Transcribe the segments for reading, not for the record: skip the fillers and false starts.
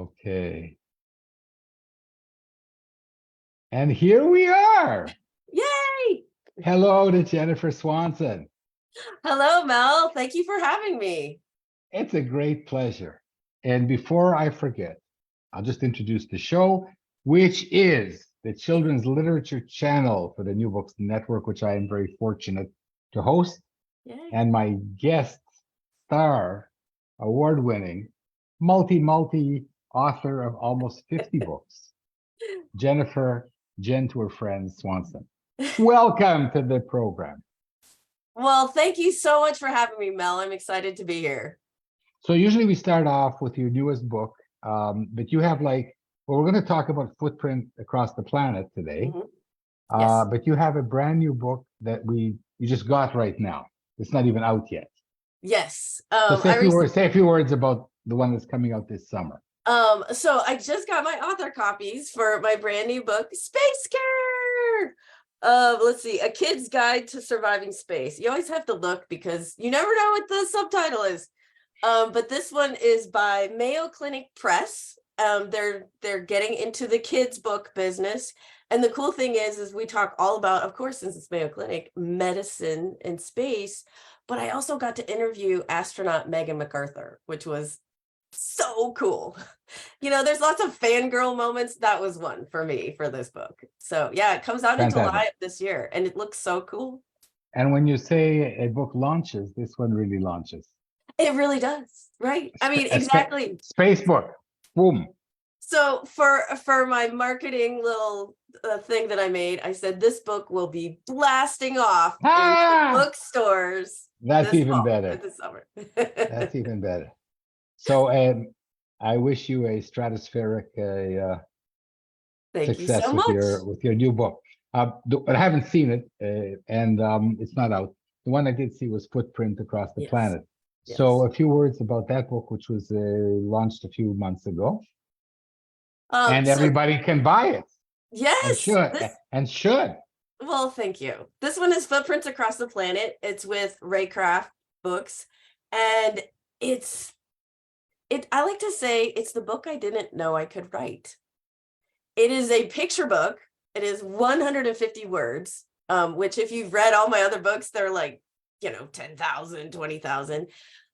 Okay. And here we are. Yay! Hello to Jennifer Swanson. Hello, Mel. Thank you for having me. It's a great pleasure. And before I forget, I'll just introduce the show, which is the Children's Literature Channel for the New Books Network, which I am very fortunate to host. Yay. And my guest star, award-winning, multi author of almost 50 books, Jennifer Jen to her friends Swanson. Welcome to the program. Well, thank you so much for having me, Mel. I'm excited to be here. So usually we start off with your newest book, but you have well, we're going to talk about footprint across the planet today. Mm-hmm. Yes. But you have a brand new book that you just got right now. It's not even out yet. Yes. So say a few words about the one that's coming out this summer. So I just got my author copies for my brand new book, Space Care. Let's see, A Kid's Guide to Surviving Space. You always have to look because you never know what the subtitle is. But this one is by Mayo Clinic Press. They're getting into the kids book business. And the cool thing is we talk all about, of course, since it's Mayo Clinic, medicine and space. But I also got to interview astronaut Megan MacArthur, which was so cool. You know, there's lots of fangirl moments. That was one for me for this book. So yeah, it comes out in July of this year and it looks so cool. And when you say a book launches, this one really launches. It really does, right? I mean, exactly. Space book, boom. So for my marketing little thing that I made, I said this book will be blasting off in bookstores. That's even better. This summer. That's even better. So I wish you a stratospheric success with your new book. I haven't seen it, and it's not out. The one I did see was Footprint Across the Planet. Yes. So a few words about that book, which was launched a few months ago. And everybody can buy it. Yes. And should. Well, thank you. This one is Footprints Across the Planet. It's with Reycraft books. And I like to say it's the book I didn't know I could write. It is a picture book. It is 150 words, which if you've read all my other books, they're like, 10,000, 20,000.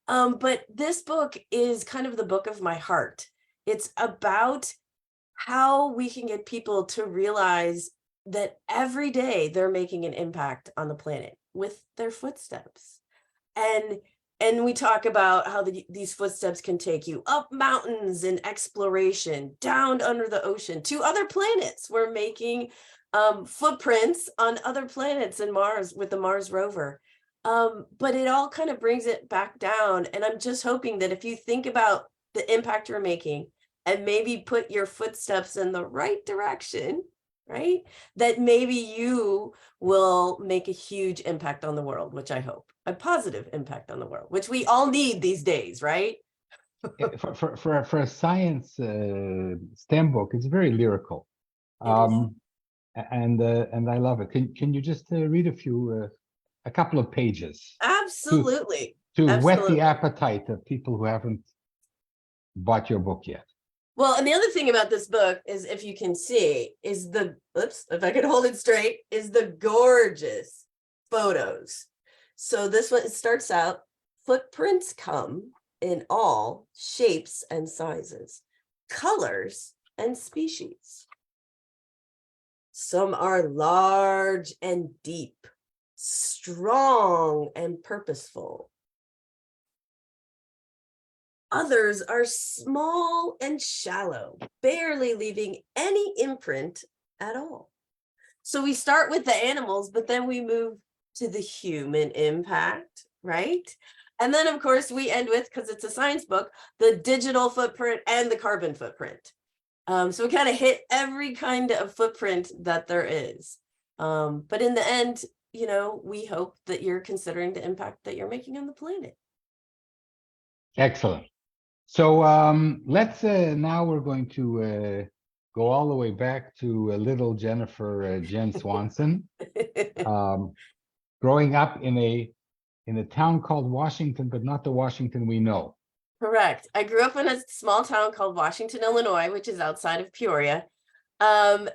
But this book is kind of the book of my heart. It's about how we can get people to realize that every day they're making an impact on the planet with their footsteps. And we talk about how these footsteps can take you up mountains in exploration, down under the ocean to other planets. We're making footprints on other planets and Mars with the Mars rover. But it all kind of brings it back down. And I'm just hoping that if you think about the impact you're making and maybe put your footsteps in the right direction, right, that maybe you will make a huge impact on the world, which I hope, a positive impact on the world, which we all need these days, right? for a science STEM book, it's very lyrical, and I love it. Can you just read a couple of pages? Absolutely. To whet the appetite of people who haven't bought your book yet. Well, and the other thing about this book is, if you can see, is if I could hold it straight, is the gorgeous photos. So this one, it starts out, footprints come in all shapes and sizes, colors and species. Some are large and deep, strong and purposeful. Others are small and shallow, barely leaving any imprint at all. So we start with the animals, but then we move to the human impact, right? And then, of course, we end with, because it's a science book, the digital footprint and the carbon footprint. So we kind of hit every kind of footprint that there is. But in the end, we hope that you're considering the impact that you're making on the planet. Excellent. So let's now we're going to go all the way back to little Jennifer Jen Swanson, growing up in a town called Washington, but not the Washington we know. Correct. I grew up in a small town called Washington, Illinois, which is outside of Peoria. And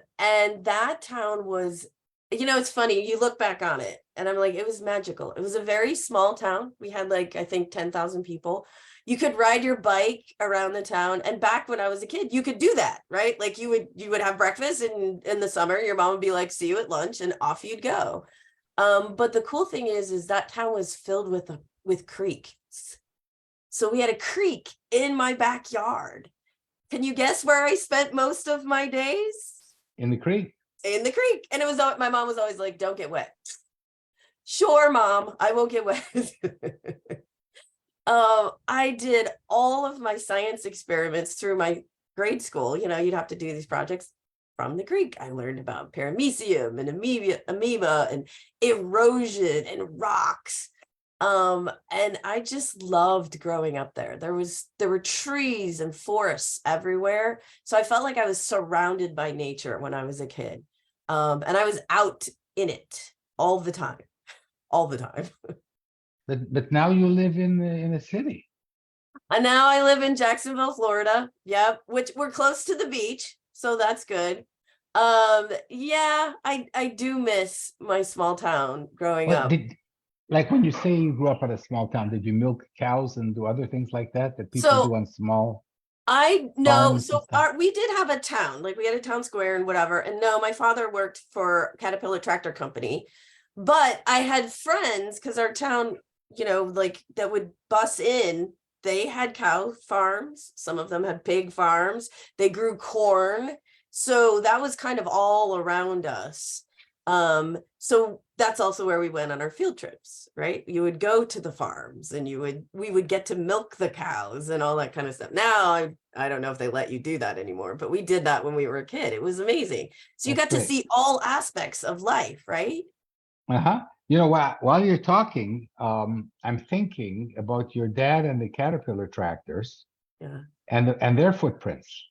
that town was, it's funny, you look back on it and I'm like, it was magical. It was a very small town. We had like, I think 10,000 people. You could ride your bike around the town. And back when I was a kid, you could do that, right? Like you would have breakfast and in the summer, your mom would be like, see you at lunch, and off you'd go. But the cool thing is that town was filled with creeks. So we had a creek in my backyard. Can you guess where I spent most of my days? In the creek. In the creek. And it was, my mom was always like, don't get wet. Sure, Mom, I won't get wet. I did all of my science experiments through my grade school. You'd have to do these projects from the creek. I learned about paramecium and amoeba and erosion and rocks. And I just loved growing up there. There were trees and forests everywhere. So I felt like I was surrounded by nature when I was a kid. And I was out in it all the time. But now you live in a city. And now I live in Jacksonville, Florida. Yep, which we're close to the beach, so that's good. Yeah, I do miss my small town growing up. Like when you say you grew up at a small town, did you milk cows and do other things like that people do on small? I know. farms and So stuff? we did have a town, like we had a town square and whatever. And no, my father worked for Caterpillar Tractor Company, but I had friends because our town, like that would bus in. They had cow farms. Some of them had pig farms. They grew corn. So that was kind of all around us. So that's also where we went on our field trips, right? You would go to the farms and we would get to milk the cows and all that kind of stuff. Now I don't know if they let you do that anymore, but we did that when we were a kid. It was amazing. So you That's got to great. see all aspects of life, right? Uh-huh. While you're talking, I'm thinking about your dad and the Caterpillar tractors Yeah. and their footprints.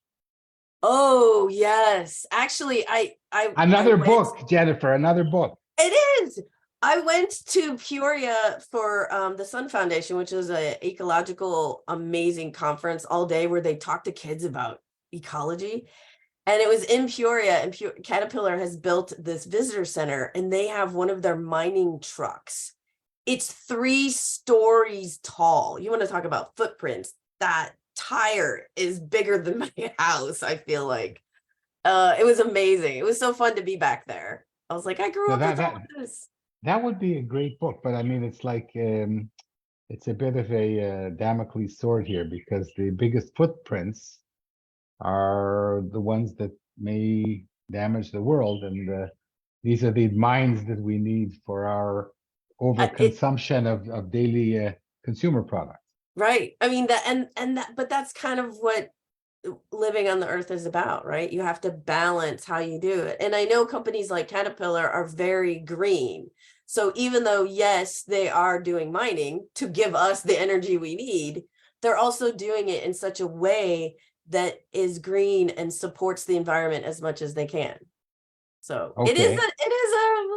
Oh, yes. Actually, I Another went. book, Jennifer, another book. It is. I went to Peoria for the Sun Foundation, which is an ecological amazing conference all day where they talk to kids about ecology. And it was in Peoria, and Caterpillar has built this visitor center, and they have one of their mining trucks. It's 3 stories tall. You want to talk about footprints? That tire is bigger than my house, I feel like. It was amazing. It was so fun to be back there. I was like, I grew So up with all of this. that would be a great book, but I mean, it's like it's a bit of a Damocles sword here because the biggest footprints are the ones that may damage the world, and these are the mines that we need for our overconsumption of daily consumer products. Right. I mean that and that, but that's kind of what living on the earth is about, right? You have to balance how you do it. And I know companies like Caterpillar are very green. So even though, yes, they are doing mining to give us the energy we need, they're also doing it in such a way that is green and supports the environment as much as they can. So it is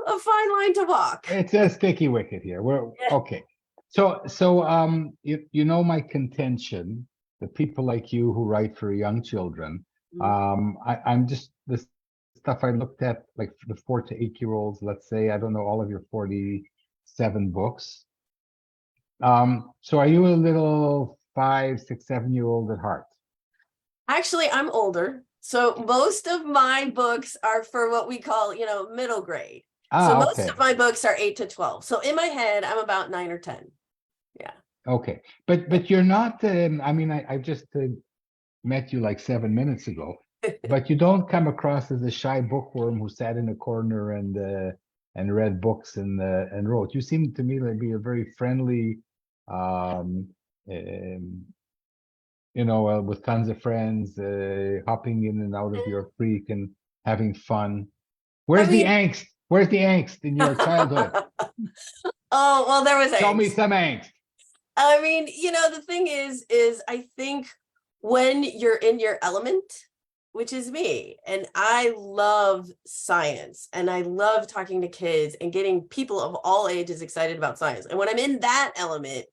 a fine line to walk. It's a sticky wicket here. We're okay. So you know my contention, the people like you who write for young children, I'm just the stuff I looked at, like the 4 to 8 year olds, let's say, I don't know all of your 47 books. So are you a little 5, 6, 7 year old at heart? Actually, I'm older. So most of my books are for what we call, middle grade. So most Okay. of my books are 8 to 12. So in my head, I'm about 9 or 10. Yeah. Okay. But you're not, I mean, I just met you like 7 minutes ago, but you don't come across as a shy bookworm who sat in a corner and read books and wrote. You seem to me to be a very friendly, with tons of friends, hopping in and out of your creek and having fun. Where's the angst? Where's the angst in your childhood? Oh, well, there was angst. Tell me some angst. I mean, the thing is I think when you're in your element, which is me, and I love science and I love talking to kids and getting people of all ages excited about science. And when I'm in that element,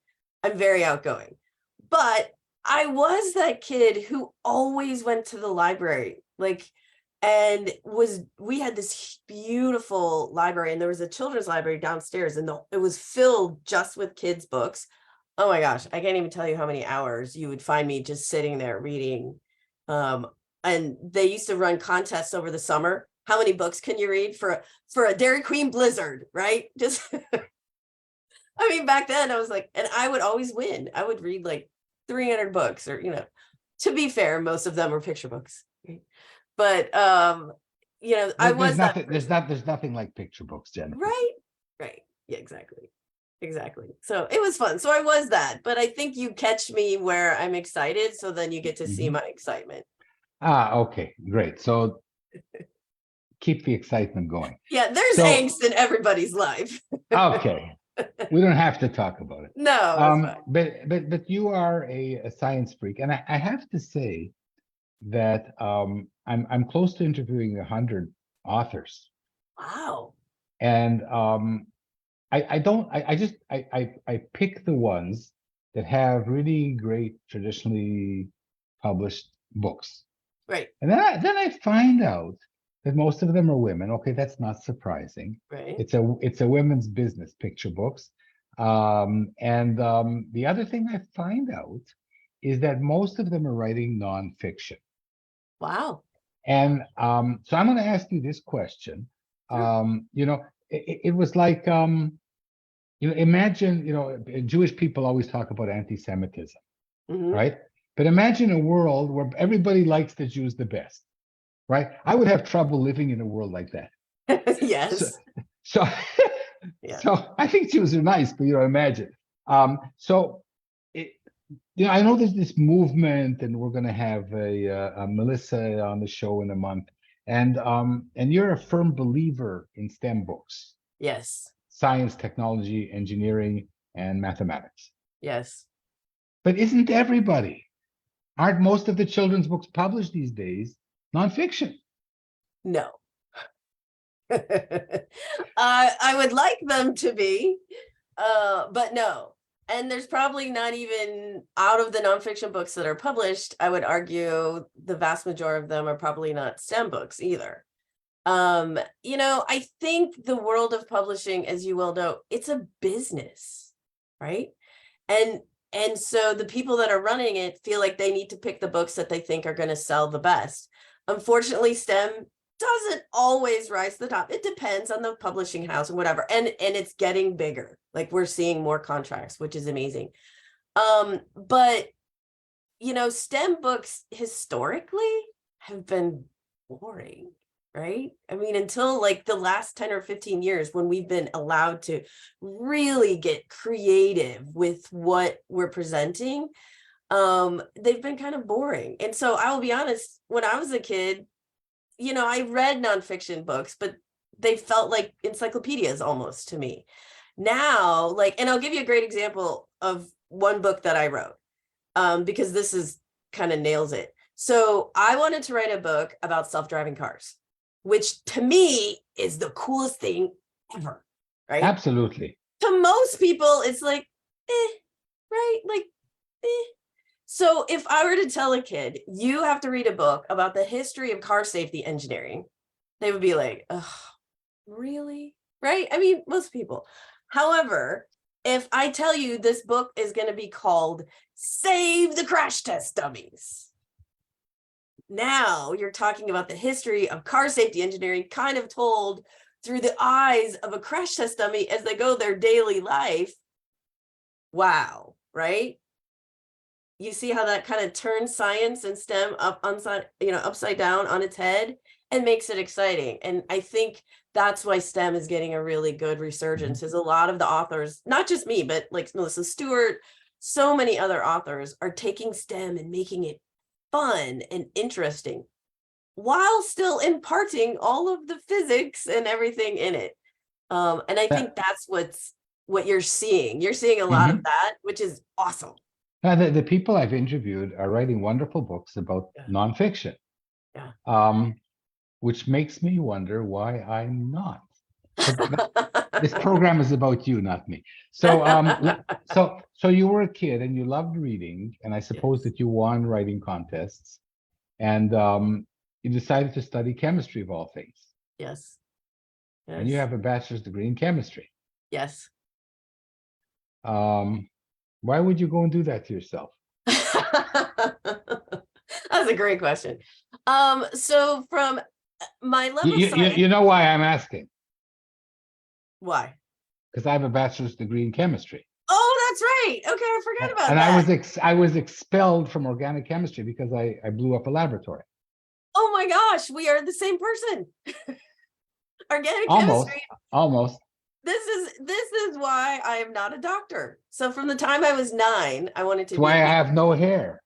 I'm very outgoing. But I was that kid who always went to the library, like, and we had this beautiful library, and there was a children's library downstairs, and it was filled just with kids' books. Oh my gosh, I can't even tell you how many hours you would find me just sitting there reading. And they used to run contests over the summer. How many books can you read for a Dairy Queen Blizzard, right? Just, I mean, back then I was like, and I would always win. I would read like 300 books, or, to be fair, most of them were picture books. Right? But I was that person. There's nothing like picture books, Jennifer. Right. Yeah, exactly. So it was fun. So I was that, but I think you catch me where I'm excited, so then you get to see my excitement. Okay, great. So keep the excitement going. Yeah, there's angst in everybody's life. Okay. We don't have to talk about it. No, but you are a science freak, and I have to say that I'm close to interviewing 100 authors. Wow. And I pick the ones that have really great traditionally published books. Right. And then I find out that most of them are women. Okay, that's not surprising. Right. It's a women's business, picture books. The other thing I find out is that most of them are writing nonfiction. Wow. And so I'm going to ask you this question. Sure. It was like imagine, Jewish people always talk about anti-Semitism, right? But imagine a world where everybody likes the Jews the best, right? I would have trouble living in a world like that. Yes. So Yeah. So I think Jews are nice, but imagine. I know there's this movement, and we're going to have a Melissa on the show in a month, and you're a firm believer in STEM books. Yes. Science, technology, engineering, and mathematics. Yes. But isn't everybody? Aren't most of the children's books published these days nonfiction? No. I would like them to be, but no. And there's probably not even, out of the nonfiction books that are published, I would argue the vast majority of them are probably not STEM books either. I think the world of publishing, as you well know, it's a business, right? And so the people that are running it feel like they need to pick the books that they think are going to sell the best. Unfortunately, STEM doesn't always rise to the top. It depends on the publishing house and whatever. And it's getting bigger. Like, we're seeing more contracts, which is amazing. But STEM books historically have been boring, right? I mean, until like the last 10 or 15 years, when we've been allowed to really get creative with what we're presenting, they've been kind of boring. And so I will be honest, when I was a kid, I read nonfiction books, but they felt like encyclopedias almost to me. Now, and I'll give you a great example of one book that I wrote, because this is kind of nails it. So I wanted to write a book about self-driving cars, which to me is the coolest thing ever, right? Absolutely. To most people, it's like, right? So if I were to tell a kid, you have to read a book about the history of car safety engineering, they would be like, oh, really? Right? I mean, most people. However, if I tell you this book is going to be called Save the Crash Test Dummies, now you're talking about the history of car safety engineering, kind of told through the eyes of a crash test dummy as they go their daily life. Wow, right? You see how that kind of turns science and STEM upside down on its head and makes it exciting. And I think that's why STEM is getting a really good resurgence, is a lot of the authors, not just me, but like Melissa Stewart, so many other authors are taking STEM and making it fun and interesting while still imparting all of the physics and everything in it. And I think that's what you're seeing. You're seeing a lot of that, which is awesome. Now, the people I've interviewed are writing wonderful books about nonfiction, which makes me wonder why I'm not. This program is about you, not me. So, so you were a kid and you loved reading, and I suppose Yes. that you won writing contests, and you decided to study chemistry of all things, Yes. and you Yes. have a bachelor's degree in chemistry. Yes. Why would you go and do that to yourself? That's a great question. So from my love of You science, know why I'm asking? why? Because I have a bachelor's degree in chemistry. Oh, that's right. Okay, I forgot about And that. I was expelled from organic chemistry because I blew up a laboratory. Oh my gosh, we are the same person. Organic Almost, chemistry. almost. This is why I am not a doctor. So from the time I was 9, I wanted to That's be why a I have no hair.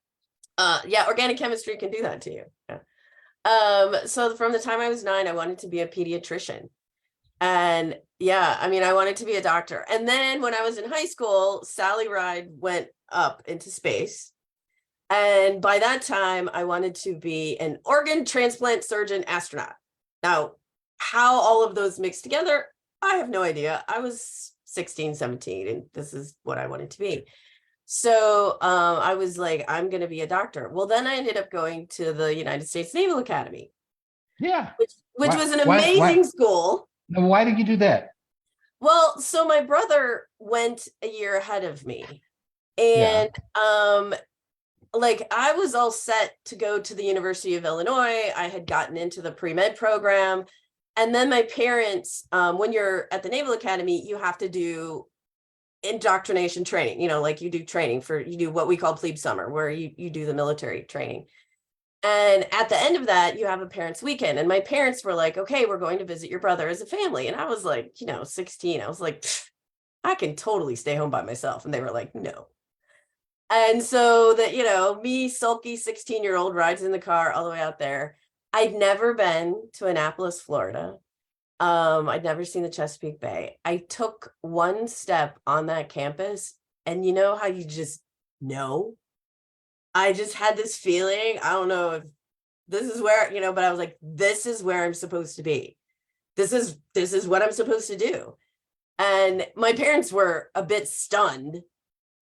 yeah, organic chemistry can do that to you. Yeah. So from the time I was 9, I wanted to be a pediatrician. And yeah, I mean, I wanted to be a doctor. And then when I was in high school, Sally Ride went up into space. And by that time, I wanted to be an organ transplant surgeon astronaut. Now, how all of those mixed together, I have no idea. I was 16, 17, and this is what I wanted to be. So I was like, I'm going to be a doctor. Well, then I ended up going to the United States Naval Academy, Yeah. which was an amazing school. Why did you do that? Well, so my brother went a year ahead of me. Yeah. And like I was all set to go to the University of Illinois. I had gotten into the pre-med program. And then my parents, when you're at the Naval Academy, you have to do indoctrination training, like you do training you do what we call plebe summer, where you do the military training. And at the end of that, you have a parents' weekend. And my parents were like, okay, we're going to visit your brother as a family. And I was like, 16. I was like, I can totally stay home by myself. And they were like, no. And so that, me, sulky 16-year-old, rides in the car all the way out there. I'd never been to Annapolis, Florida. I'd never seen the Chesapeake Bay. I took one step on that campus, and you know how you just know? I just had this feeling. I don't know if this is where, but I was like, this is where I'm supposed to be. This is what I'm supposed to do. And my parents were a bit stunned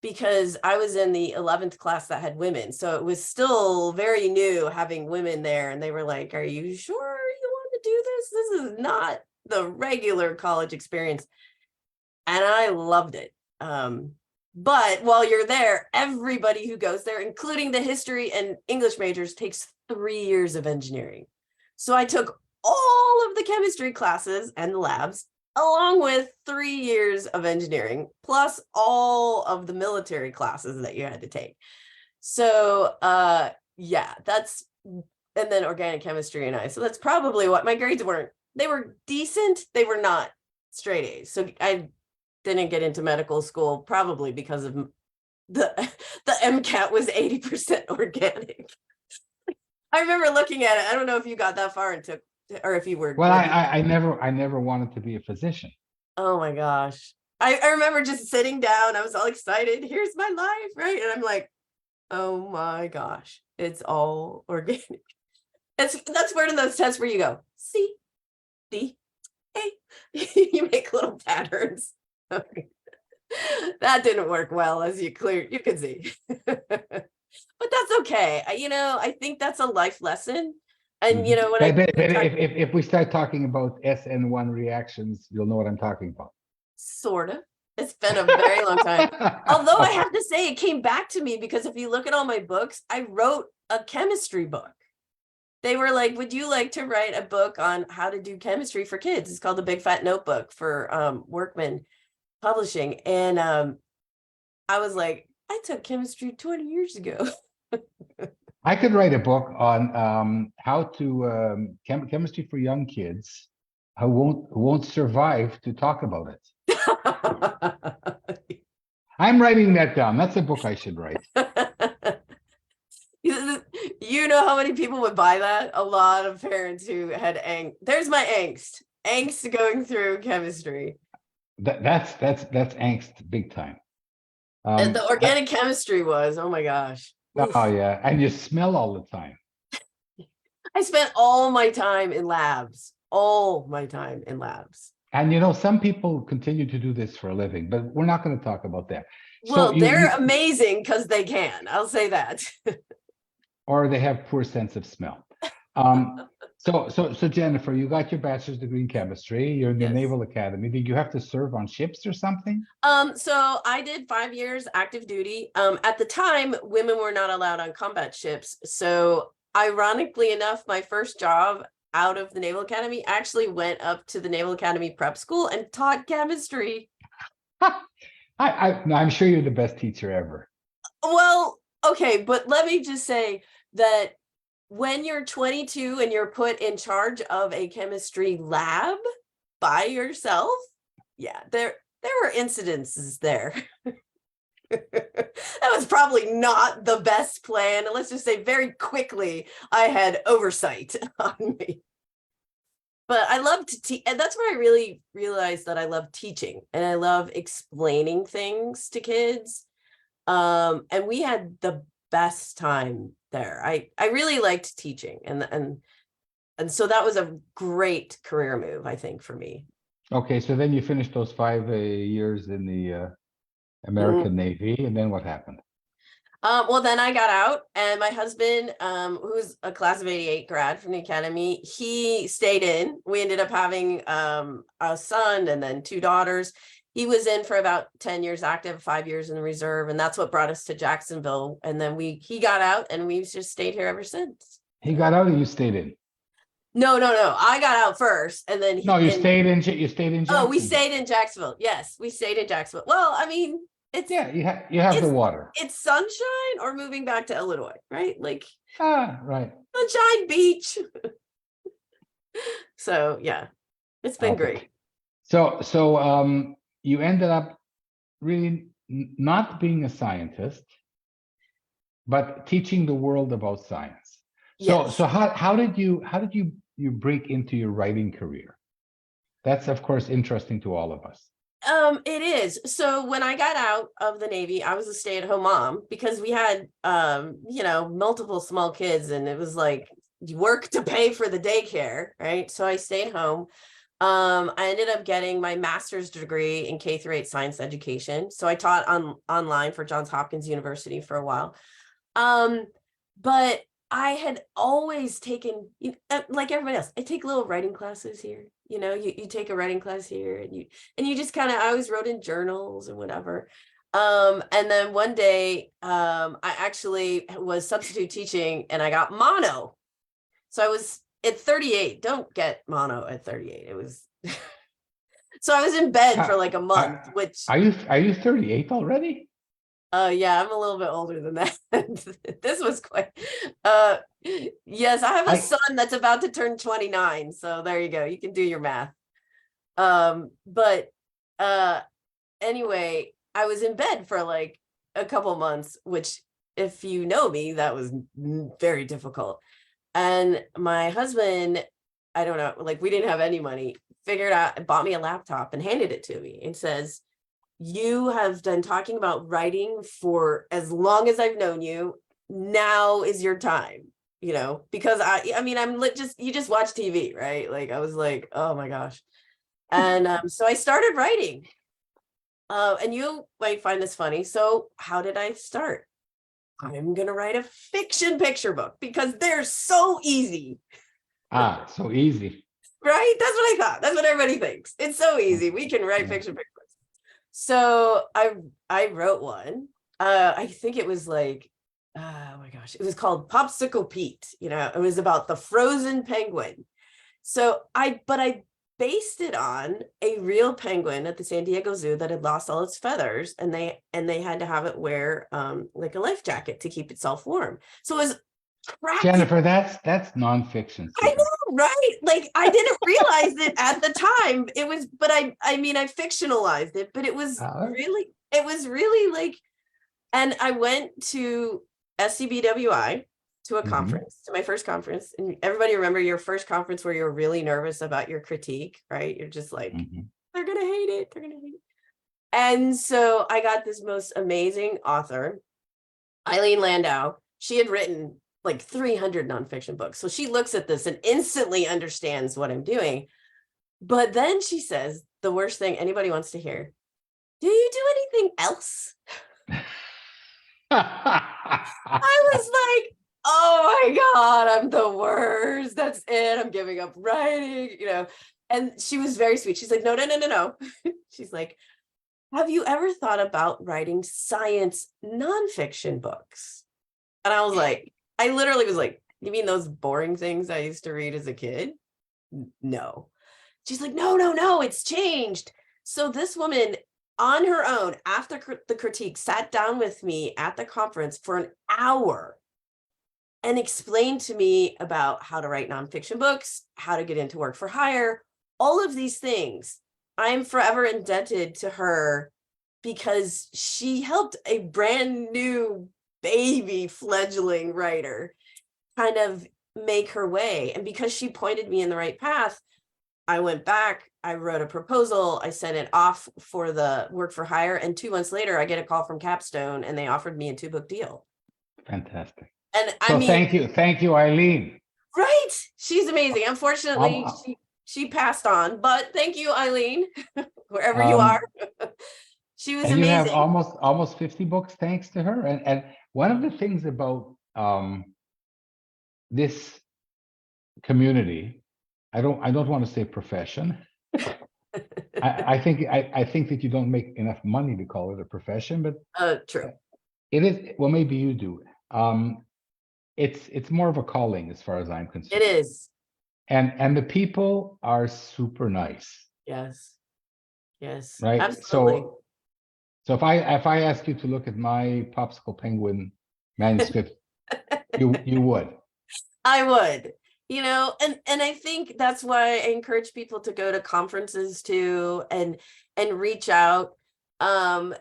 because I was in the 11th class that had women. So it was still very new having women there. And they were like, are you sure you want to do this? This is not the regular college experience. And I loved it. But while you're there, everybody who goes there, including the history and English majors, takes 3 years of engineering. So I took all of the chemistry classes and the labs, along with 3 years of engineering, plus all of the military classes that you had to take. So yeah, and then organic chemistry and so that's probably what my grades weren't. They were decent. They were not straight A's. So I didn't get into medical school probably because of the MCAT was 80% organic. I remember looking at it. I don't know if you got that far and took, or if you were. Well, I never wanted to be a physician. Oh my gosh. I remember just sitting down. I was all excited. Here's my life, right? And I'm like, oh my gosh, it's all organic. That's one of those tests where you go, C, D, A. You make little patterns. That didn't work well, as you can see. But that's okay. I think that's a life lesson. And when if we start talking about SN1 reactions, you'll know what I'm talking about. Sort of. It's been a very long time. Although I have to say, it came back to me because if you look at all my books, I wrote a chemistry book. They were like, would you like to write a book on how to do chemistry for kids? It's called The Big Fat Notebook for Workman Publishing. And I was like, I took chemistry 20 years ago. I could write a book on how to chemistry for young kids who won't survive to talk about it. I'm writing that down. That's a book I should write. You know how many people would buy that? A lot of parents who had there's my angst going through chemistry. That's angst big time. And the organic chemistry was, oh my gosh. Oof. Oh yeah, and you smell all the time. I spent all my time in labs. And you know, some people continue to do this for a living, but we're not going to talk about that. So Well, they're amazing because they can. I'll say that. or they have poor sense of smell. So Jennifer, you got your bachelor's degree in chemistry. You're in the Yes. Naval Academy. Did you have to serve on ships or something? So I did 5 years active duty. At the time, women were not allowed on combat ships. So ironically enough, my first job out of the Naval Academy actually went up to the Naval Academy prep school and taught chemistry. I'm sure you're the best teacher ever. Well, okay, but let me just say that when you're 22 and you're put in charge of a chemistry lab by yourself, yeah, there were incidences there. That was probably not the best plan. Let's just say very quickly I had oversight on me. But I love to teach, and that's where I really realized that I love teaching and I love explaining things to kids. And we had the best time there. I really liked teaching, and so that was a great career move, I think, for me. Okay, so then you finished those 5 years in the American Navy, and then what happened? Well, then I got out, and my husband, who's a class of '88 grad from the academy, he stayed in. We ended up having a son and then 2 daughters. He was in for about 10 years active, 5 years in the reserve, and that's what brought us to Jacksonville. And then he got out, and we've just stayed here ever since. He got out, and you stayed in. No. I got out first, and then you stayed in. You stayed in. Oh, we stayed in Jacksonville. Yes, we stayed in Jacksonville. Well, I mean, it's you have the water. It's sunshine or moving back to Illinois, right? Like right. Sunshine Beach. So yeah, it's been great. So you ended up really not being a scientist, but teaching the world about science. Yes. So how did you break into your writing career? That's of course interesting to all of us. It is. So when I got out of the Navy, I was a stay-at-home mom because we had multiple small kids, and it was like you work to pay for the daycare, right? So I stayed home. I ended up getting my master's degree in K-8 science education. So I taught online for Johns Hopkins University for a while. But I had always taken, like everybody else, I take little writing classes here. You take a writing class here, and you just kind of, I always wrote in journals and whatever. And then one day, I actually was substitute teaching, and I got mono. So I was at 38. Don't get mono at 38. It was so I was in bed for like a month. Which are you 38 already? Yeah, I'm a little bit older than that. This was quite yes, I have a son that's about to turn 29, so there you go, you can do your math. But anyway, I was in bed for like a couple months, which, if you know me, that was very difficult. And my husband, I don't know, like we didn't have any money, figured out, bought me a laptop and handed it to me and says, "You have been talking about writing for as long as I've known you. Now is your time." Because I mean, I'm just, you just watch TV, right? Like I was like, oh my gosh. And so I started writing. And you might find this funny. So how did I start? I'm going to write a fiction picture book because they're so easy. So easy. Right? That's what I thought. That's what everybody thinks. It's so easy. We can write fiction picture books. So I wrote one. I think it was like, oh my gosh, it was called Popsicle Pete. It was about the frozen penguin. So I based it on a real penguin at the San Diego Zoo that had lost all its feathers, and they had to have it wear like a life jacket to keep itself warm. So it was Jennifer, that's nonfiction. I know, right? Like I didn't realize it at the time. It was, but I mean, I fictionalized it, but it was really like, and I went to SCBWI to a conference, to my first conference. And everybody remember your first conference where you're really nervous about your critique, right? You're just like, they're going to hate it. They're going to hate it. And so I got this most amazing author, Eileen Landau. She had written like 300 nonfiction books. So she looks at this and instantly understands what I'm doing. But then she says the worst thing anybody wants to hear. Do you do anything else? I was like, oh my God, I'm the worst. That's it. I'm giving up writing, And she was very sweet. She's like, no. She's like, have you ever thought about writing science nonfiction books? And I literally was like, you mean those boring things I used to read as a kid? No. She's like, no, it's changed. So this woman on her own, after the critique, sat down with me at the conference for an hour and explained to me about how to write nonfiction books, how to get into work for hire, all of these things. I'm forever indebted to her because she helped a brand new baby fledgling writer kind of make her way. And because she pointed me in the right path, I went back, I wrote a proposal, I sent it off for the work for hire. And 2 months later, I get a call from Capstone and they offered me a 2-book deal. Fantastic. And So thank you, Eileen. Right. She's amazing. Unfortunately, she passed on, but thank you, Eileen, wherever you are. She was and amazing. You have almost 50 books thanks to her. And one of the things about this community, I don't want to say profession. I think that you don't make enough money to call it a profession, but true. It is. Well, maybe you do. It's more of a calling as far as I'm concerned. It is. And the people are super nice. Yes. Right. Absolutely. So if I ask you to look at my Popsicle Penguin manuscript, you would. I would. And I think that's why I encourage people to go to conferences too and reach out. And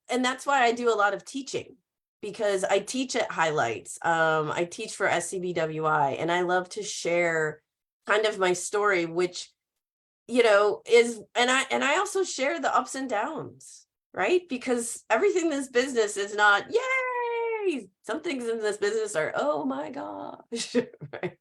that's why I do a lot of teaching, because I teach at Highlights. I teach for SCBWI, and I love to share kind of my story, which, is, and I also share the ups and downs, right? Because everything in this business is not, yay. Some things in this business are, oh my gosh, right?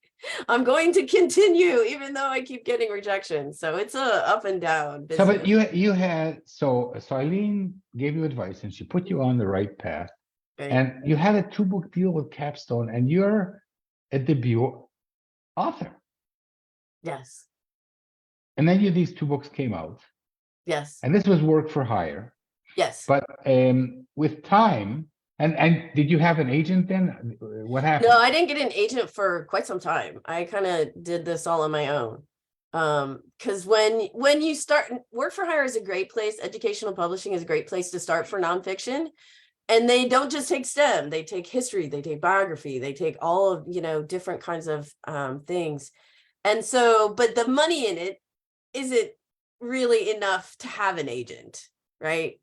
I'm going to continue even though I keep getting rejection. So it's a up and down business. So, but you had, so Eileen gave you advice and she put you on the right path. Right. And you had a 2-book deal with Capstone, and you're a debut author. Yes. And then these 2 books came out. Yes. And this was work for hire. Yes. But with time, and did you have an agent then? What happened? No, I didn't get an agent for quite some time. I kind of did this all on my own. Because when you start, work for hire is a great place. Educational publishing is a great place to start for nonfiction. And they don't just take STEM, they take history, they take biography, they take all of, different kinds of things. And so, but the money in it isn't really enough to have an agent, right?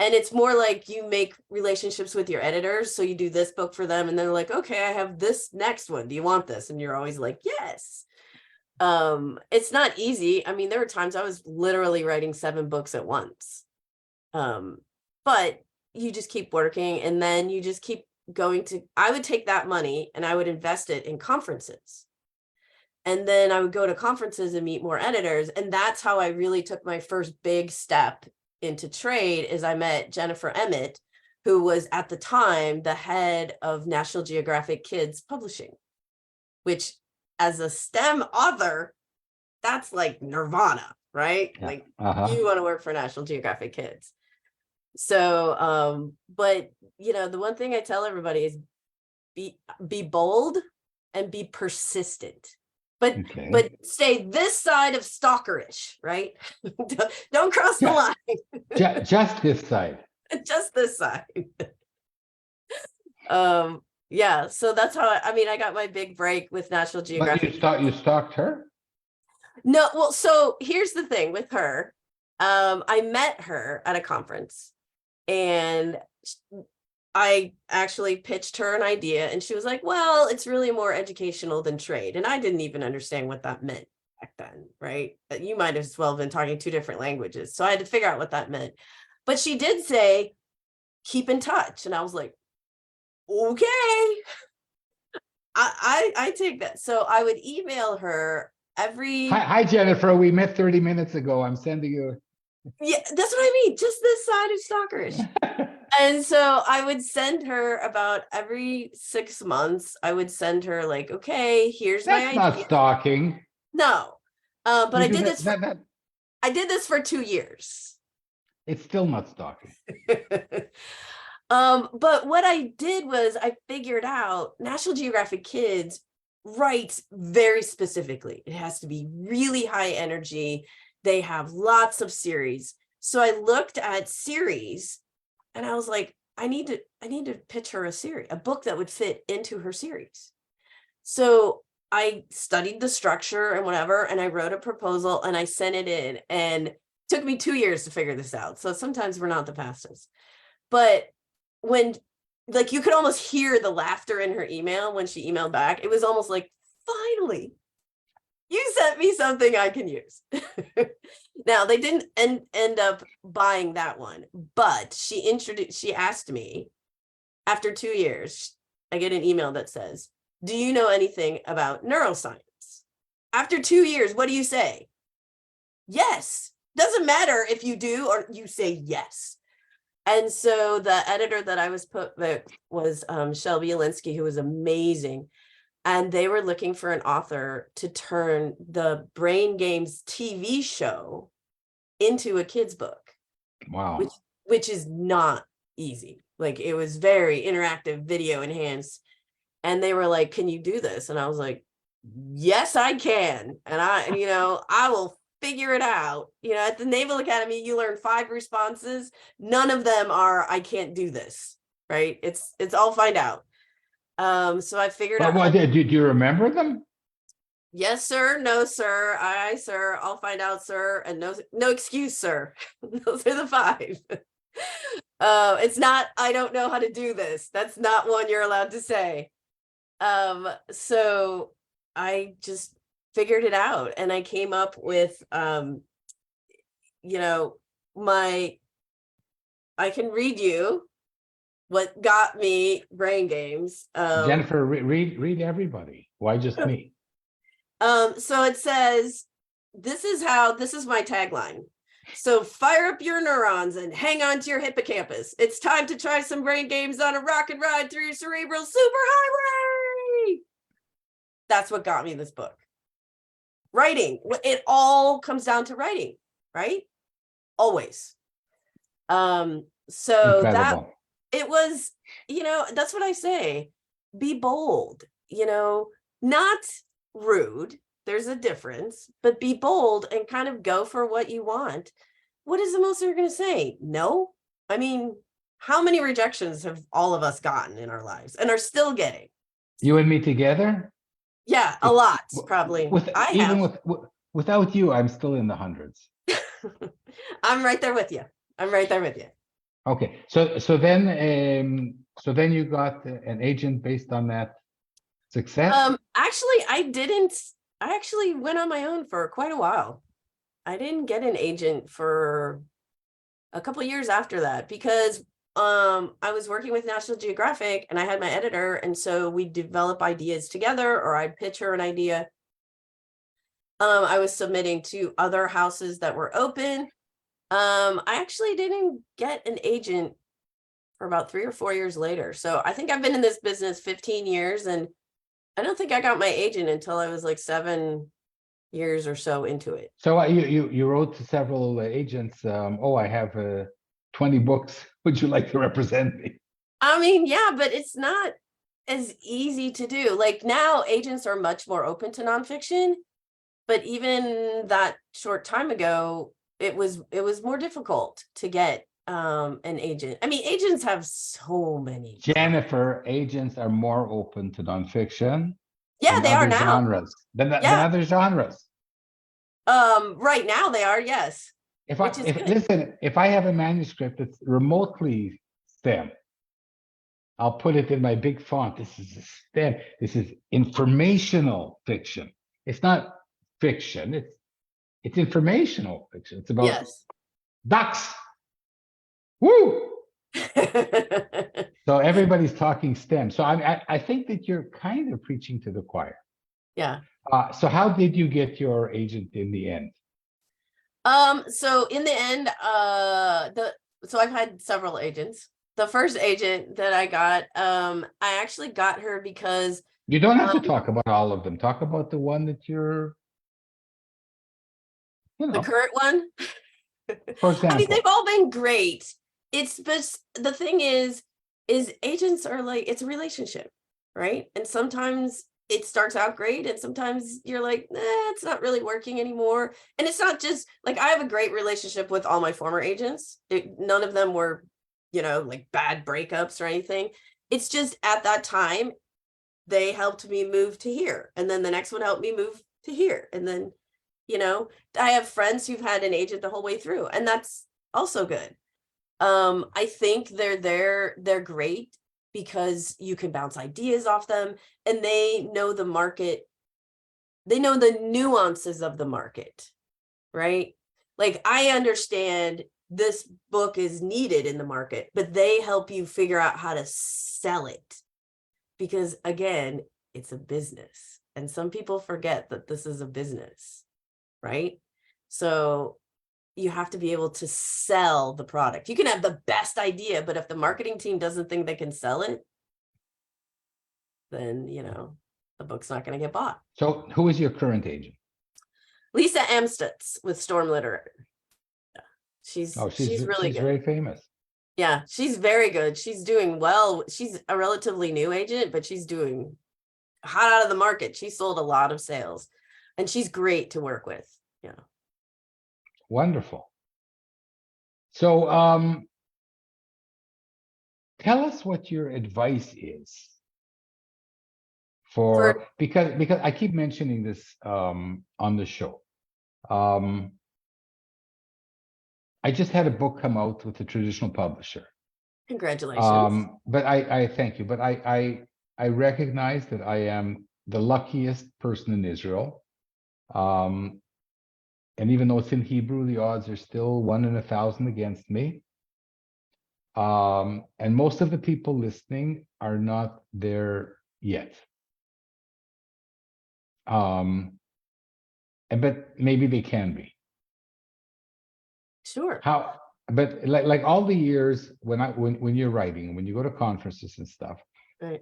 And it's more like you make relationships with your editors. So you do this book for them and they're like, okay, I have this next one. Do you want this? And you're always like, yes. It's not easy. I mean, there were times I was literally writing 7 books at once. But you just keep working, and then you just keep going to, I would take that money and I would invest it in conferences. And then I would go to conferences and meet more editors. And that's how I really took my first big step into trade, is I met Jennifer Emmett, who was at the time the head of National Geographic Kids Publishing, which as a STEM author, that's like nirvana, right? Yeah. Like you want to work for National Geographic Kids. So, but the one thing I tell everybody is be bold and be persistent, but stay this side of stalkerish, right? Don't cross the line. Just this side. Just this side. Yeah. So that's how I got my big break with National Geographic. But you stalked her? No. Well, so here's the thing with her. I met her at a conference. And I actually pitched her an idea, and she was like, well, it's really more educational than trade. And I didn't even understand what that meant back then, right? You might as well have been talking 2 different languages. So I had to figure out what that meant. But she did say, keep in touch. And I was like, okay, I take that. So I would email her every Hi, Jennifer. We met 30 minutes ago. I'm sending you. yeah, that's what I mean. Just this side of stalkerish. And so I would send her about every 6 months. I would send her like, okay, here's my That's not idea. stalking. No, but You I do did this. I did this for 2 years. It's still not stalking. But what I did was I figured out National Geographic Kids writes very specifically. It has to be really high energy. They have lots of series. So I looked at series and I was like, I need to pitch her a book that would fit into her series. So I studied the structure and whatever, and I wrote a proposal and I sent it in, and it took me 2 years to figure this out. So sometimes we're not the fastest. But when, like, you could almost hear the laughter in her email when she emailed back. It was almost like, finally, you sent me something I can use. Now, they didn't end up buying that one, but she asked me after 2 years, I get an email that says, do you know anything about neuroscience? After 2 years, what do you say? Yes. Doesn't matter if you do or you say yes. And so the editor that I was put with was Shelby Alinsky, who was amazing. And they were looking for an author to turn the Brain Games TV show into a kid's book. Wow. Which is not easy. Like, it was very interactive, video enhanced. And they were like, can you do this? And I was like, yes, I can. And I will figure it out. At the Naval Academy, you learn 5 responses. None of them are, I can't do this, right? It's I'll find out. So I figured out. What did you remember them? Yes, sir. No, sir. Aye, sir. I'll find out, sir. And no excuse, sir. Those are the 5. It's not, I don't know how to do this. That's not one you're allowed to say. So I just figured it out, and I came up with, I can read you what got me Brain Games. Jennifer, read everybody. Why just me? So it says, this is my tagline. So fire up your neurons and hang on to your hippocampus. It's time to try some brain games on a rocket ride through your cerebral superhighway. That's what got me this book. Writing. It all comes down to writing, right? Always. So Incredible. that it was, that's what I say. Be bold, not rude. There's a difference, but be bold and kind of go for what you want. What is the most they're going to say? No. I mean, how many rejections have all of us gotten in our lives and are still getting? You and me together? Yeah, a lot, probably. Without you, I'm still in the hundreds. I'm right there with you. Okay, so then you got an agent based on that success? Actually, I actually went on my own for quite a while. I didn't get an agent for a couple of years after that, because I was working with National Geographic and I had my editor, and so we develop ideas together, or I'd pitch her an idea. I was submitting to other houses that were open. I actually didn't get an agent for about 3 or 4 years later. So I think I've been in this business 15 years, and I don't think I got my agent until I was like 7 years or so into it. So you wrote to several agents. I have 20 books. Would you like to represent me? I mean, yeah, but it's not as easy to do. Like, now agents are much more open to nonfiction, but even that short time ago, it was more difficult to get an agent. I mean, agents have so many. Jennifer, agents are more open to nonfiction. Yeah, they are now. Genres than other genres. Right now they are, yes. If I have a manuscript that's remotely STEM, I'll put it in my big font. This is a STEM. This is informational fiction. It's not fiction. It's informational fiction. It's about ducks. Woo! So everybody's talking STEM. So I think that you're kind of preaching to the choir. Yeah. So how did you get your agent in the end? So in the end, so I've had several agents. The first agent that I got, I actually got her because You don't have to talk about all of them. Talk about the one that you're, the current one, for I mean, they've example. all been great. It's just the thing is agents are like, it's a relationship, right? And sometimes it starts out great, and sometimes you're like, it's not really working anymore. And it's not just like I have a great relationship with all my former agents. None of them were, like bad breakups or anything. It's just at that time they helped me move to here, and then the next one helped me move to here, and then I have friends who've had an agent the whole way through, and that's also good. I think they're great because you can bounce ideas off them, and they know the market. They know the nuances of the market, right? Like, I understand this book is needed in the market, but they help you figure out how to sell it, because again, it's a business, and some people forget that this is a business, right? So you have to be able to sell the product. You can have the best idea, but if the marketing team doesn't think they can sell it, then, the book's not going to get bought. So who is your current agent? Lisa Amstutz with Storm Literary. Yeah. She's really good. Very famous. Yeah, she's very good. She's doing well. She's a relatively new agent, but she's doing hot out of the market. She sold a lot of sales, and she's great to work with. Yeah. Wonderful. So tell us what your advice is for because I keep mentioning this on the show. I just had a book come out with a traditional publisher. Congratulations. But I thank you. But I recognize that I am the luckiest person in Israel. And even though it's in Hebrew, the odds are still 1 in 1,000 against me. And most of the people listening are not there yet. But maybe they can be. Sure. But like all the years when you're writing, when you go to conferences and stuff, Right.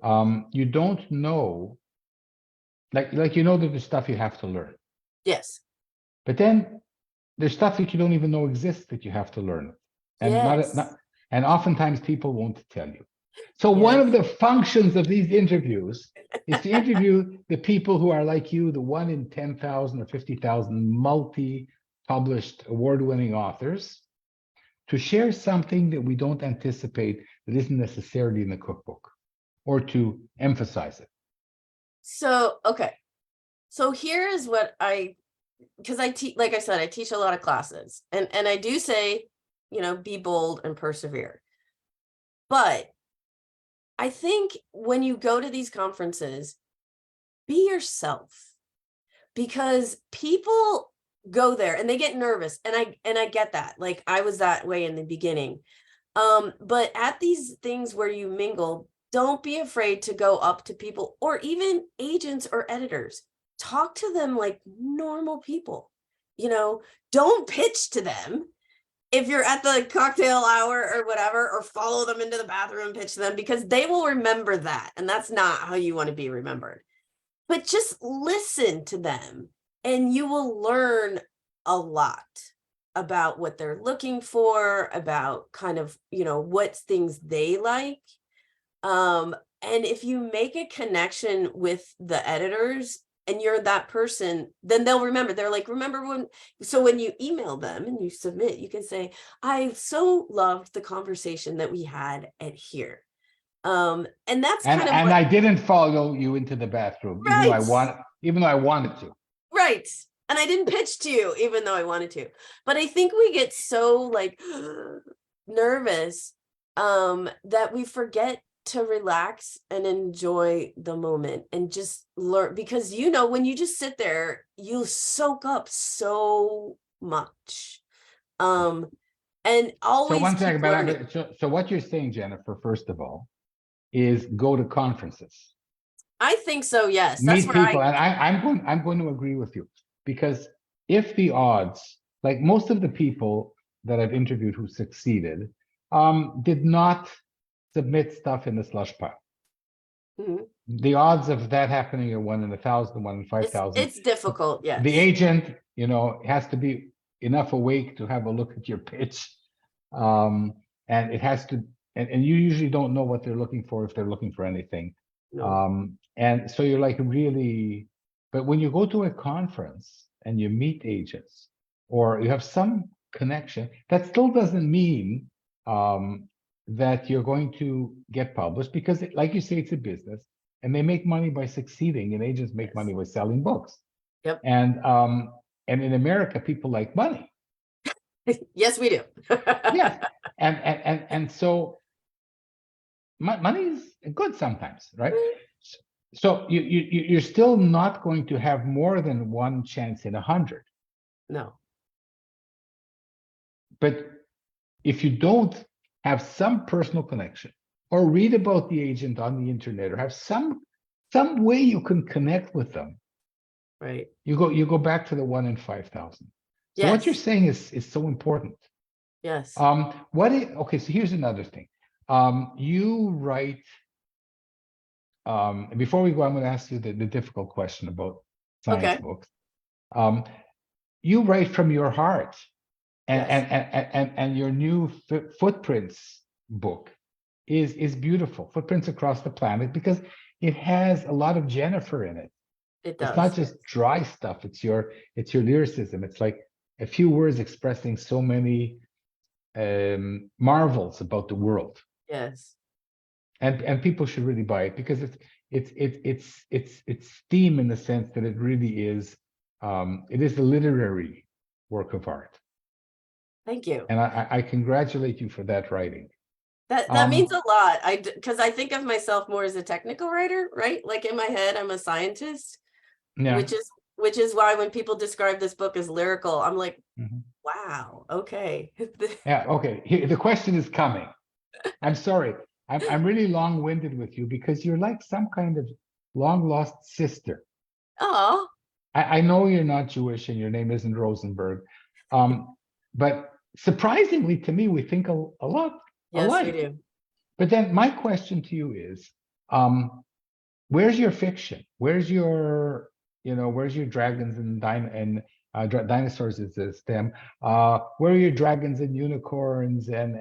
you don't know, like that there's stuff you have to learn. Yes. But then there's stuff that you don't even know exists that you have to learn. And Yes. and oftentimes people won't tell you. So Yes. one of the functions of these interviews is to interview the people who are like you, the 1 in 10,000 or 50,000 multi-published award-winning authors, to share something that we don't anticipate that isn't necessarily in the cookbook, or to emphasize it. So, okay. So here is what because I teach, like I said, I teach a lot of classes, and I do say, be bold and persevere. But I think when you go to these conferences, be yourself, because people go there and they get nervous, and I get that. Like, I was that way in the beginning. But at these things where you mingle, don't be afraid to go up to people, or even agents or editors. Talk to them like normal people. Don't pitch to them if you're at the cocktail hour or whatever, or follow them into the bathroom and pitch to them, because they will remember that. And that's not how you want to be remembered. But just listen to them, and you will learn a lot about what they're looking for, about kind of, what things they like. And if you make a connection with the editors and you're that person, then they'll remember. They're like, remember when you email them and you submit, you can say, I so loved the conversation that we had at here. And that's and I didn't follow you into the bathroom, right. even though I wanted to. Right. And I didn't pitch to you, even though I wanted to. But I think we get so like nervous that we forget to relax and enjoy the moment and just learn, because when you just sit there, you soak up so much. And always so one thing about learning. so what you're saying, Jennifer, first of all, is go to conferences. I think so. Yes. That's Meet where people. And I'm going to agree with you, because if the odds, like most of the people that I've interviewed who succeeded, did not submit stuff in the slush pile. Mhm. The odds of that happening are 1 in 1,000, 1 in 5,000. It's difficult. The Yes. agent, has to be enough awake to have a look at your pitch. And it has to, and you usually don't know what they're looking for, if they're looking for anything. No. And so you're like really, but when you go to a conference and you meet agents or you have some connection, that still doesn't mean that you're going to get published, because like you say, it's a business and they make money by succeeding, and agents make Yes. money by selling books. Yep. And in America, people like money. Yes, we do. Yes. And so money is good sometimes, right? So you're still not going to have more than one chance in 100. No. But if you don't have some personal connection, or read about the agent on the internet, or have some way you can connect with them, Right. you go back to the 1 in 5,000. So what you're Yes. saying is so important. Yes. Okay, so here's another thing. You write, before we go, I'm going to ask you the difficult question about science Okay. books. You write from your heart, and Yes. and your new Footprints book is beautiful. Footprints Across the Planet, because it has a lot of Jennifer in it. It It's not does. just dry stuff. It's your lyricism. It's like a few words expressing so many marvels about the world. Yes. And people should really buy it, because it's theme, in the sense that it really is, it is a literary work of art. Thank you. And I congratulate you for that writing. That means a lot. Because I think of myself more as a technical writer, right? Like in my head, I'm a scientist, Yeah. which is why when people describe this book as lyrical, I'm like, Mhm. wow, okay. Yeah. Okay. The question is coming. I'm sorry. I'm really long-winded with you, because you're like some kind of long-lost sister. Oh, I know you're not Jewish and your name isn't Rosenberg, but surprisingly to me, we think a lot yes, we alike. do. But then my question to you is, where's your fiction? Where's your, where's your dragons and dinosaurs is the stem? Where are your dragons and unicorns and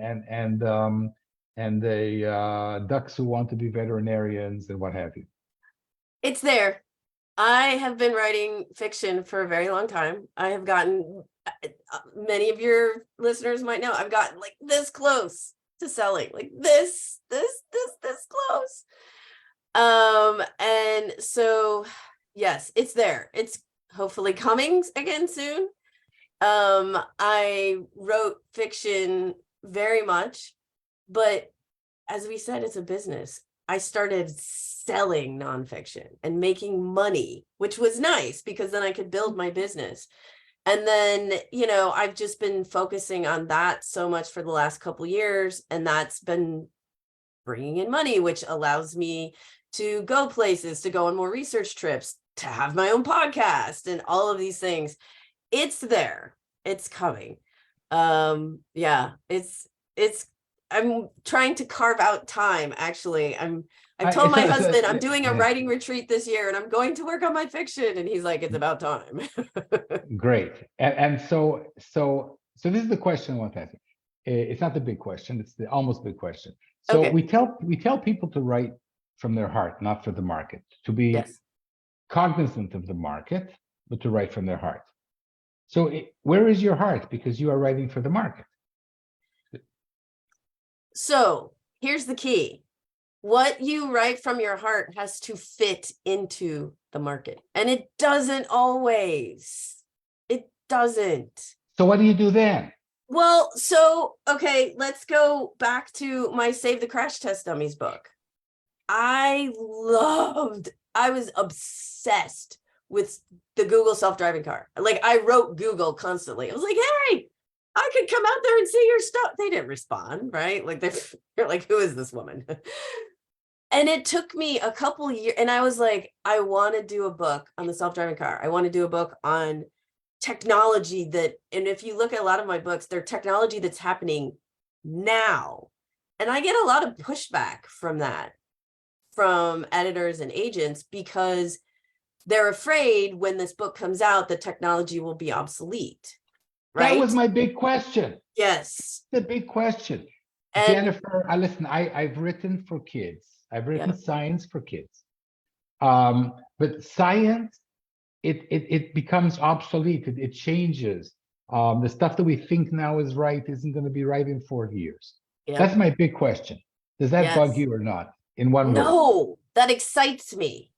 the ducks who want to be veterinarians and what have you? It's there. I have been writing fiction for a very long time. I have gotten, many of your listeners might know, I've gotten like this close to selling, like this close. And so, yes, it's there. It's hopefully coming again soon. I wrote fiction very much, but as we said, it's a business. I started selling nonfiction and making money, which was nice because then I could build my business. And then, I've just been focusing on that so much for the last couple years, and that's been bringing in money, which allows me to go places, to go on more research trips, to have my own podcast and all of these things. It's there. It's coming. Yeah, it's I'm trying to carve out time. Actually, I've told my husband I'm doing a writing retreat this year and I'm going to work on my fiction, and he's like, it's about time. Great. And so this is the question I want to ask you. It's not the big question, it's the almost big question. So Okay. we tell people to write from their heart, not for the market, to be Yes. cognizant of the market, but to write from their heart. So where is your heart? Because you are writing for the market. So here's the key. What you write from your heart has to fit into the market. And it doesn't always. It doesn't. So what do you do then? Well, so, okay, let's go back to my Save the Crash Test Dummies book. I was obsessed with the Google self-driving car. Like, I wrote Google constantly. I was like, hey, I could come out there and see your stuff. They didn't respond, right? Like, they're like, who is this woman? And it took me a couple years, and I was like, I want to do a book on the self-driving car. I want to do a book on technology that, and if you look at a lot of my books, they're technology that's happening now. And I get a lot of pushback from that, from editors and agents, because they're afraid when this book comes out, the technology will be obsolete. Right? That was my big question. Yes. The big question. And Jennifer, listen, I've written for kids. I've written science for kids. But science, it becomes obsolete. It changes. The stuff that we think now is right isn't going to be right in 40 years. That's my big question. Does that bug you or not? In one word. No, that excites me.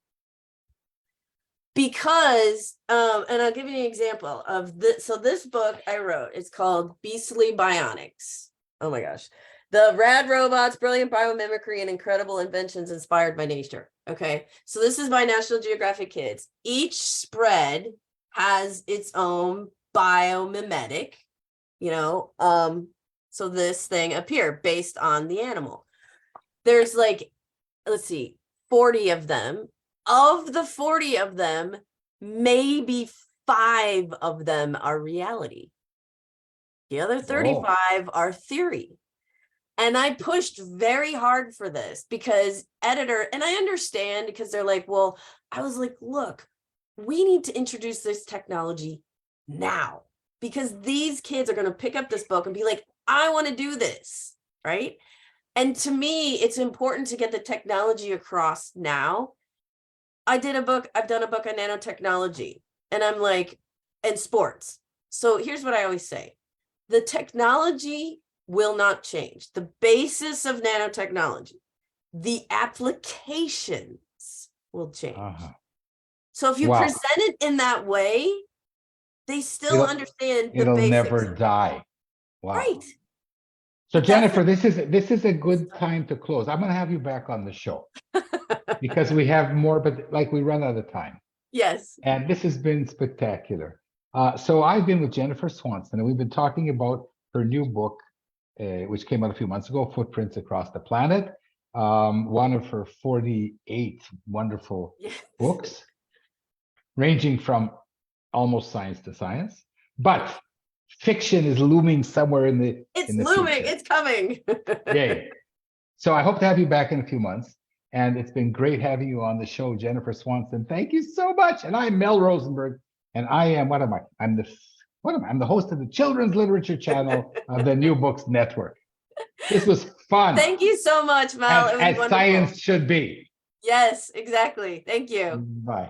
Because, and I'll give you an example of this. So this book I wrote, it's called Beastly Bionics. Oh my gosh. The rad robots, brilliant biomimicry, and incredible inventions inspired by nature. Okay. So this is by National Geographic Kids. Each spread has its own biomimetic, so this thing appeared based on the animal. There's like, let's see, 40 of them. Of the 40 of them, maybe 5 of them are reality. The other 35 are theory. And I pushed very hard for this because editor, and I understand because they're like, well, I was like, look, we need to introduce this technology now because these kids are going to pick up this book and be like, I want to do this, right? And to me, it's important to get the technology across now. I've done a book on nanotechnology, and I'm like, and sports. So here's what I always say. The technology will not change. The basis of nanotechnology, the applications will change. So if you present it in that way, they still understand the basics. It'll never die. Wow. Right. So Jennifer, this is a good time to close. I'm going to have you back on the show because we have more, but like we run out of time. Yes. And this has been spectacular. So I've been with Jennifer Swanson, and we've been talking about her new book, which came out a few months ago, Footprints Across the Planet. One of her 48 wonderful books, ranging from almost science to science, but fiction is looming somewhere in the looming, future. It's coming. Yay. So I hope to have you back in a few months. And it's been great having you on the show, Jennifer Swanson. Thank you so much. And I'm Mel Rosenberg, and I am, what am I? I'm the host of the Children's Literature Channel of the New Books Network. This was fun. Thank you so much, Mel. As science should be. Yes, exactly. Thank you. Bye.